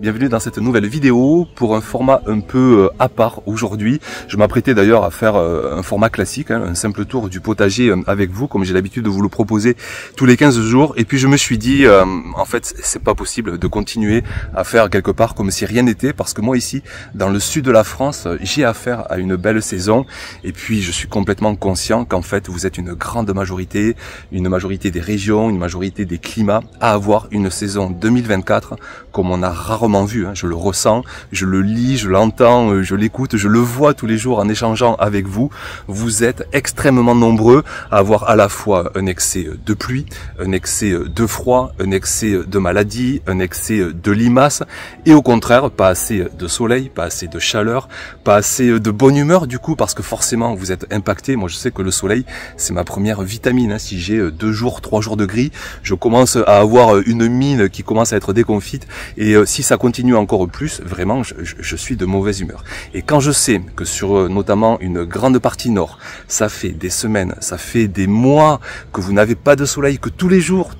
bienvenue dans cette nouvelle vidéo pour un format un peu à part aujourd'hui. Je m'apprêtais d'ailleurs à faire un format classique, un simple tour du potager avec vous, comme j'ai l'habitude de vous le proposer tous les 15 jours. Et puis je me suis dit, en fait, c'est pas possible de continuer à faire quelque part comme si rien n'était, parce que moi ici, dans le sud de la France, j'ai affaire à une belle saison. Et puis je suis complètement conscient qu'en fait, vous êtes une grande majorité des régions, une majorité des climats à avoir une saison 2024 comme on a rarement vu. Je le ressens, je le lis, je l'entends, je l'écoute, je le vois tous les jours en échangeant avec vous. Vous êtes extrêmement nombreux à avoir à la fois un excès de pluie, un excès de froid, un excès de maladie, un excès de limaces et au contraire pas assez de soleil, pas assez de chaleur, pas assez de bonne humeur du coup, parce que forcément vous êtes impacté. Moi je sais que le soleil c'est ma première vitamine. Si j'ai 2 jours, 3 jours de gris, je commence à avoir une mine qui commence à être déconfite. Et si ça continue encore plus, vraiment, je suis de mauvaise humeur. Et quand je sais que sur notamment une grande partie nord, ça fait des semaines, ça fait des mois que vous n'avez pas de soleil, que tous les jours,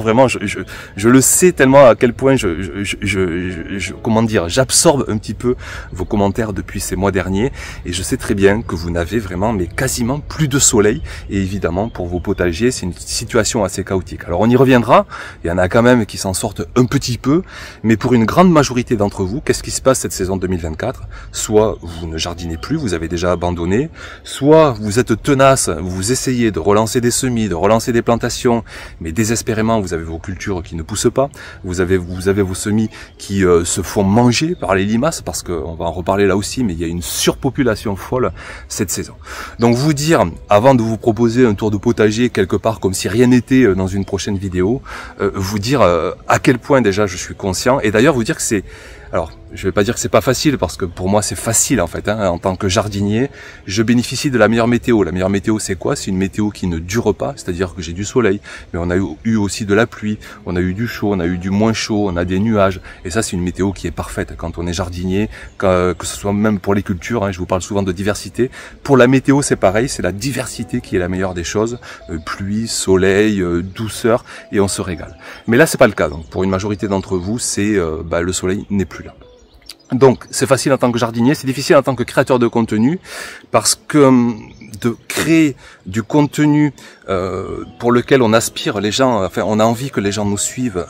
vraiment, je le sais tellement à quel point comment dire, j'absorbe un petit peu vos commentaires depuis ces mois derniers. Et je sais très bien que vous n'avez vraiment, mais quasiment plus de soleil. Et évidemment, pour vos potagers, c'est une situation assez chaotique. Alors on y reviendra, il y en a quand même qui s'en sortent un petit peu, mais pour une grande majorité d'entre vous, qu'est-ce qui se passe cette saison 2024? Soit vous ne jardinez plus, vous avez déjà abandonné, soit vous êtes tenace, vous essayez de relancer des semis, de relancer des plantations, mais désespérément vous avez vos cultures qui ne poussent pas, vous avez vos semis qui se font manger par les limaces, parce qu'on va en reparler là aussi, mais il y a une surpopulation folle cette saison. Donc vous dire, avant de vous proposer un tour de potager quelque part comme si rien n'était dans une prochaine vidéo, vous dire à quel point déjà je suis conscient, et d'ailleurs vous dire que c'est... Alors, je vais pas dire que c'est pas facile, parce que pour moi c'est facile en fait. En tant que jardinier, je bénéficie de la meilleure météo. La meilleure météo c'est quoi? C'est une météo qui ne dure pas, c'est-à-dire que j'ai du soleil, mais on a eu aussi de la pluie, on a eu du chaud, on a eu du moins chaud, on a des nuages. Et ça c'est une météo qui est parfaite quand on est jardinier, que ce soit même pour les cultures. Je vous parle souvent de diversité. Pour la météo c'est pareil, c'est la diversité qui est la meilleure des choses. Pluie, soleil, douceur, et on se régale. Mais là c'est pas le cas. Donc pour une majorité d'entre vous, c'est le soleil n'est plus là. Donc c'est facile en tant que jardinier, c'est difficile en tant que créateur de contenu, parce que de créer du contenu pour lequel on aspire, les gens, enfin on a envie que les gens nous suivent,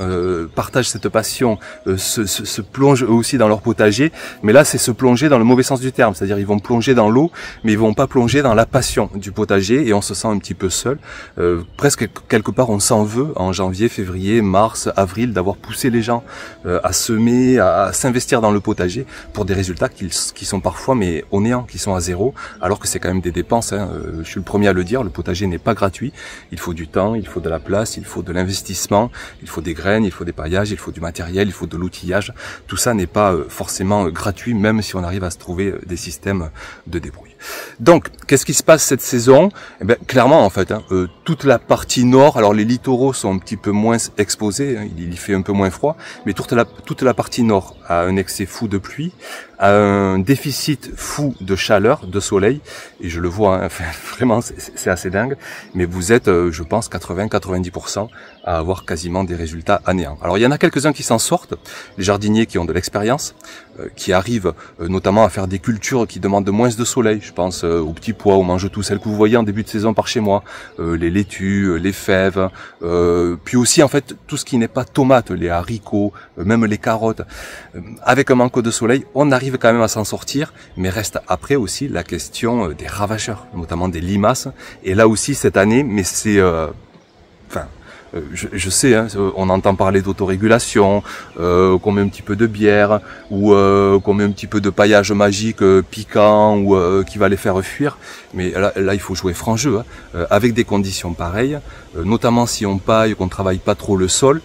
partagent cette passion, se plongent eux aussi dans leur potager, mais là c'est se plonger dans le mauvais sens du terme, c'est-à-dire ils vont plonger dans l'eau, mais ils vont pas plonger dans la passion du potager, et on se sent un petit peu seul, presque quelque part on s'en veut en janvier, février, mars, avril, d'avoir poussé les gens à semer, à s'investir dans le potager pour des résultats qui sont parfois mais au néant, qui sont à zéro, alors que c'est quand même des dépenses. Je suis le premier à le dire, le potager n'est pas gratuit, il faut du temps, il faut de la place, il faut de l'investissement, il faut des graines, il faut des paillages, il faut du matériel, il faut de l'outillage. Tout ça n'est pas forcément gratuit, même si on arrive à se trouver des systèmes de débrouille. Donc, qu'est-ce qui se passe cette saison? Eh bien, clairement, en fait, toute la partie nord, alors les littoraux sont un petit peu moins exposés, il fait un peu moins froid, mais toute la partie nord a un excès fou de pluie, a un déficit fou de chaleur, de soleil, et je le vois, enfin, vraiment, c'est assez dingue, mais vous êtes, je pense, 80-90% à avoir quasiment des résultats à néant. Alors, il y en a quelques-uns qui s'en sortent, les jardiniers qui ont de l'expérience, qui arrivent notamment à faire des cultures qui demandent moins de soleil. Je pense aux petits pois, aux mange-tout, celles que vous voyez en début de saison par chez moi, les laitues, les fèves, puis aussi en fait tout ce qui n'est pas tomate, les haricots, même les carottes. Avec un manque de soleil, on arrive quand même à s'en sortir, mais reste après aussi la question des ravageurs, notamment des limaces. Et là aussi cette année, mais c'est... je sais, on entend parler d'autorégulation, qu'on met un petit peu de bière, ou qu'on met un petit peu de paillage magique piquant, ou qui va les faire fuir. Mais là il faut jouer franc jeu, avec des conditions pareilles, notamment si on paille, qu'on travaille pas trop le sol,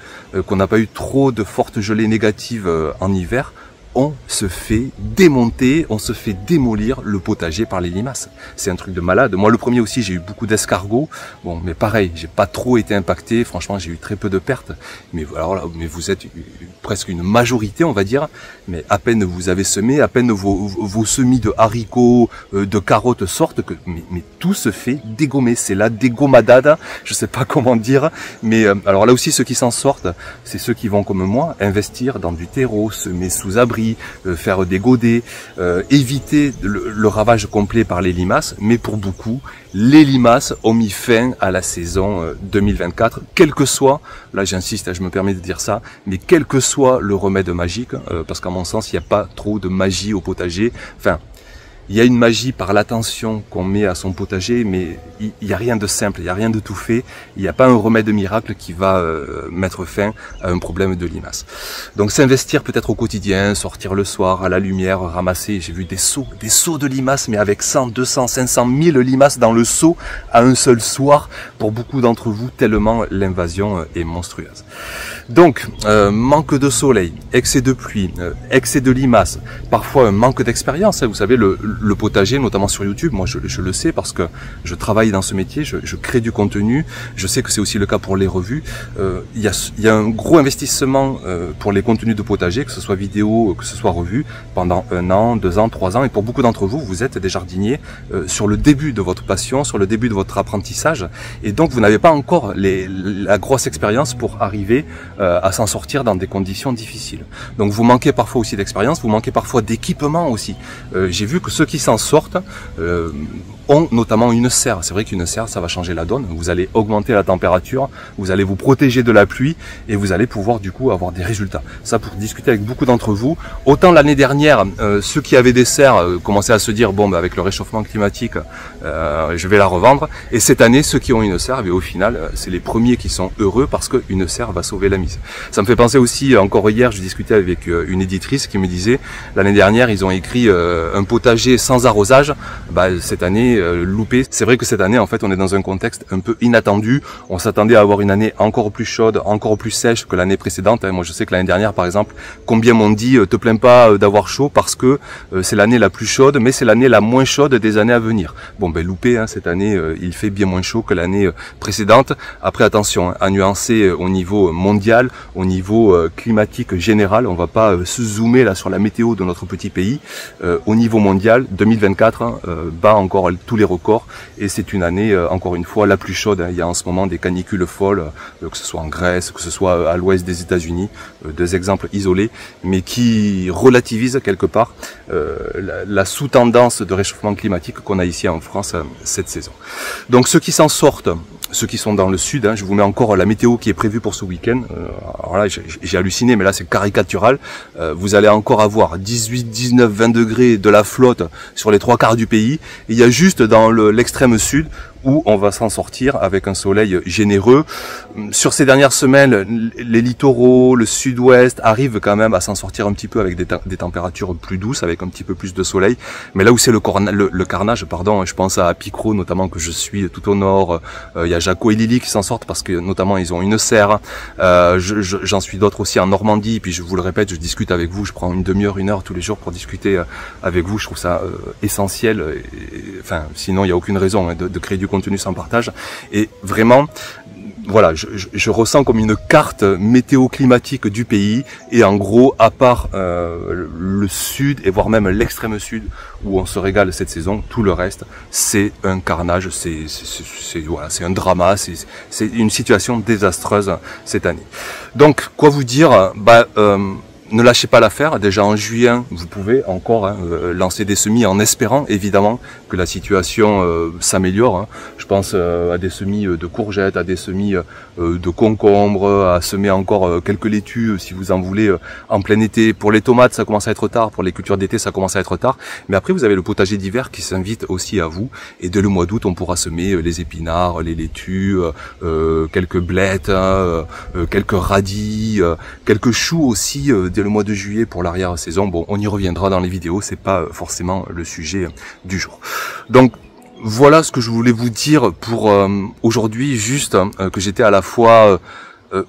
qu'on n'a pas eu trop de fortes gelées négatives en hiver. on se fait démonter, on se fait démolir le potager par les limaces. C'est un truc de malade. Moi, le premier aussi, j'ai eu beaucoup d'escargots. Bon, mais pareil, j'ai pas trop été impacté. Franchement, j'ai eu très peu de pertes. Mais alors là, mais vous êtes presque une majorité, on va dire. Mais à peine vous avez semé, à peine vos semis de haricots, de carottes sortent, mais tout se fait dégommer. C'est la dégommadade. Je sais pas comment dire. Mais alors là aussi, ceux qui s'en sortent, c'est ceux qui vont comme moi investir dans du terreau, semer sous abri, faire des godets, éviter le ravage complet par les limaces. Mais pour beaucoup, les limaces ont mis fin à la saison 2024, quel que soit, là j'insiste, je me permets de dire ça, mais quel que soit le remède magique, parce qu'à mon sens, il n'y a pas trop de magie au potager. Enfin, il y a une magie par l'attention qu'on met à son potager, mais il n'y a rien de simple, il n'y a rien de tout fait. Il n'y a pas un remède miracle qui va mettre fin à un problème de limaces. Donc s'investir peut-être au quotidien, sortir le soir à la lumière, ramasser, j'ai vu des seaux de limaces, mais avec 100, 200, 500 000 limaces dans le seau à un seul soir, pour beaucoup d'entre vous, tellement l'invasion est monstrueuse. Donc, manque de soleil, excès de pluie, excès de limaces, parfois un manque d'expérience, vous savez, le potager, notamment sur YouTube, moi je le sais parce que je travaille dans ce métier, je crée du contenu, je sais que c'est aussi le cas pour les revues. Il y a un gros investissement pour les contenus de potager, que ce soit vidéo, que ce soit revue, pendant 1 an, 2 ans, 3 ans, et pour beaucoup d'entre vous, vous êtes des jardiniers sur le début de votre passion, sur le début de votre apprentissage, et donc vous n'avez pas encore la grosse expérience pour arriver à s'en sortir dans des conditions difficiles. Donc vous manquez parfois aussi d'expérience, vous manquez parfois d'équipement aussi. J'ai vu que ceux qui s'en sortent ont notamment une serre. C'est vrai qu'une serre, ça va changer la donne. Vous allez augmenter la température, vous allez vous protéger de la pluie et vous allez pouvoir du coup avoir des résultats. Ça, pour discuter avec beaucoup d'entre vous. Autant l'année dernière, ceux qui avaient des serres commençaient à se dire bon, avec le réchauffement climatique, je vais la revendre. Et cette année, ceux qui ont une serre, au final, c'est les premiers qui sont heureux parce qu'une serre va sauver la mise. Ça me fait penser aussi, encore hier, je discutais avec une éditrice qui me disait l'année dernière, ils ont écrit un potager sans arrosage. Cette année, loupé. C'est vrai que cette année, en fait, on est dans un contexte un peu inattendu. On s'attendait à avoir une année encore plus chaude, encore plus sèche que l'année précédente. Moi, je sais que l'année dernière, par exemple, combien m'ont dit te plains pas d'avoir chaud parce que c'est l'année la plus chaude, mais c'est l'année la moins chaude des années à venir. Bon, loupé, cette année, il fait bien moins chaud que l'année précédente. Après, attention, à nuancer au niveau mondial, au niveau climatique général. On va pas se zoomer là sur la météo de notre petit pays. Au niveau mondial, 2024 bat encore tous les records et c'est une année encore une fois la plus chaude. Il y a en ce moment des canicules folles, que ce soit en Grèce, que ce soit à l'ouest des États-Unis, 2 exemples isolés, mais qui relativisent quelque part la sous-tendance de réchauffement climatique qu'on a ici en France cette saison. Donc ceux qui s'en sortent, ceux qui sont dans le sud, je vous mets encore la météo qui est prévue pour ce week-end. Alors là, j'ai halluciné, mais là c'est caricatural. Vous allez encore avoir 18, 19, 20 degrés de la flotte sur les 3/4 du pays. Et il y a juste dans l'extrême sud où on va s'en sortir avec un soleil généreux. Sur ces dernières semaines, les littoraux, le sud-ouest arrivent quand même à s'en sortir un petit peu avec des températures plus douces, avec un petit peu plus de soleil. Mais là où c'est le carnage, je pense à Picro notamment que je suis tout au nord. Il y a Jaco et Lily qui s'en sortent parce que notamment ils ont une serre. J'en suis d'autres aussi en Normandie. Puis je vous le répète, je discute avec vous. Je prends une demi-heure, 1 heure tous les jours pour discuter avec vous. Je trouve ça essentiel. Enfin, sinon il n'y a aucune raison de créer du contenu sans partage. Et vraiment, voilà, je ressens comme une carte météo-climatique du pays. Et en gros, à part le sud et voire même l'extrême sud où on se régale cette saison, tout le reste, c'est un carnage, c'est un drama, c'est une situation désastreuse cette année. Donc, quoi vous dire, ne lâchez pas l'affaire. Déjà en juin, vous pouvez encore lancer des semis en espérant évidemment que la situation s'améliore. Je pense à des semis de courgettes, à des semis de concombres, à semer encore quelques laitues si vous en voulez en plein été. Pour les tomates, ça commence à être tard. Pour les cultures d'été, ça commence à être tard. Mais après, vous avez le potager d'hiver qui s'invite aussi à vous. Et dès le mois d'août, on pourra semer les épinards, les laitues, quelques blettes, quelques radis, quelques choux aussi. Dès le mois de juillet pour l'arrière-saison. Bon, on y reviendra dans les vidéos, c'est pas forcément le sujet du jour. Donc, voilà ce que je voulais vous dire pour aujourd'hui, juste que j'étais à la fois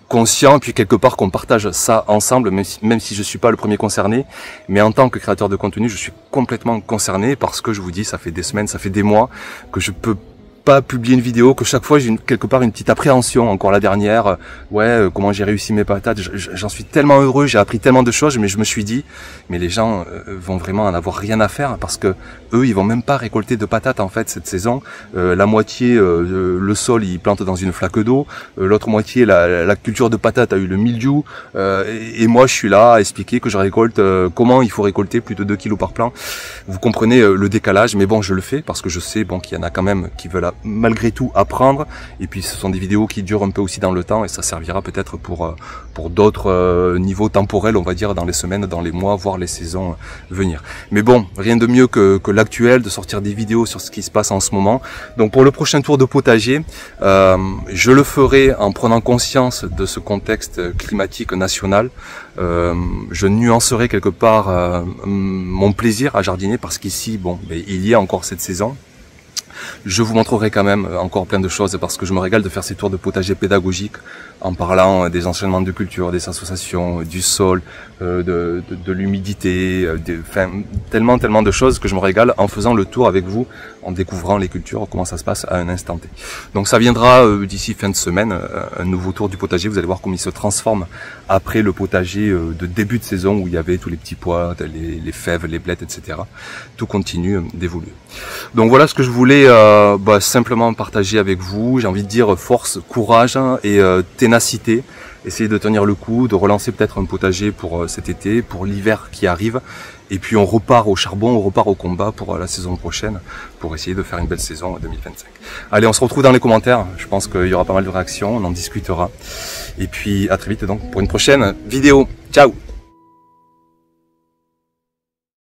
conscient, et puis quelque part qu'on partage ça ensemble, même si je suis pas le premier concerné, mais en tant que créateur de contenu, je suis complètement concerné parce que je vous dis, ça fait des semaines, ça fait des mois que je peux pas publier une vidéo, que chaque fois j'ai quelque part une petite appréhension. Encore la dernière, comment j'ai réussi mes patates, j'en suis tellement heureux, j'ai appris tellement de choses, mais je me suis dit, mais les gens vont vraiment en avoir rien à faire parce que eux ils vont même pas récolter de patates en fait cette saison. La moitié le sol ils plantent dans une flaque d'eau, l'autre moitié la culture de patates a eu le mildiou, et moi je suis là à expliquer que je récolte comment il faut récolter plus de 2 kilos par plant. Vous comprenez le décalage, mais bon, je le fais parce que je sais qu'il y en a quand même qui veulent malgré tout apprendre, et puis ce sont des vidéos qui durent un peu aussi dans le temps, et ça servira peut-être pour d'autres niveaux temporels, on va dire, dans les semaines, dans les mois, voire les saisons venir. Mais bon, rien de mieux que l'actuel, de sortir des vidéos sur ce qui se passe en ce moment. Donc pour le prochain tour de potager, je le ferai en prenant conscience de ce contexte climatique national. Je nuancerai quelque part mon plaisir à jardiner, parce qu'ici, il y a encore cette saison. Je vous montrerai quand même encore plein de choses parce que je me régale de faire ces tours de potager pédagogiques en parlant des enchaînements de culture, des associations, du sol, de l'humidité, tellement de choses que je me régale en faisant le tour avec vous, en découvrant les cultures, comment ça se passe à un instant T. Donc ça viendra d'ici fin de semaine, un nouveau tour du potager, vous allez voir comment il se transforme après le potager de début de saison où il y avait tous les petits pois, les fèves, les blettes, etc. Tout continue d'évoluer. Donc voilà ce que je voulais simplement partager avec vous. J'ai envie de dire force, courage et ténacité. Essayer de tenir le coup, de relancer peut-être un potager pour cet été, pour l'hiver qui arrive. Et puis on repart au charbon, on repart au combat pour la saison prochaine, pour essayer de faire une belle saison 2025. Allez, on se retrouve dans les commentaires. Je pense qu'il y aura pas mal de réactions, on en discutera. Et puis à très vite donc pour une prochaine vidéo. Ciao!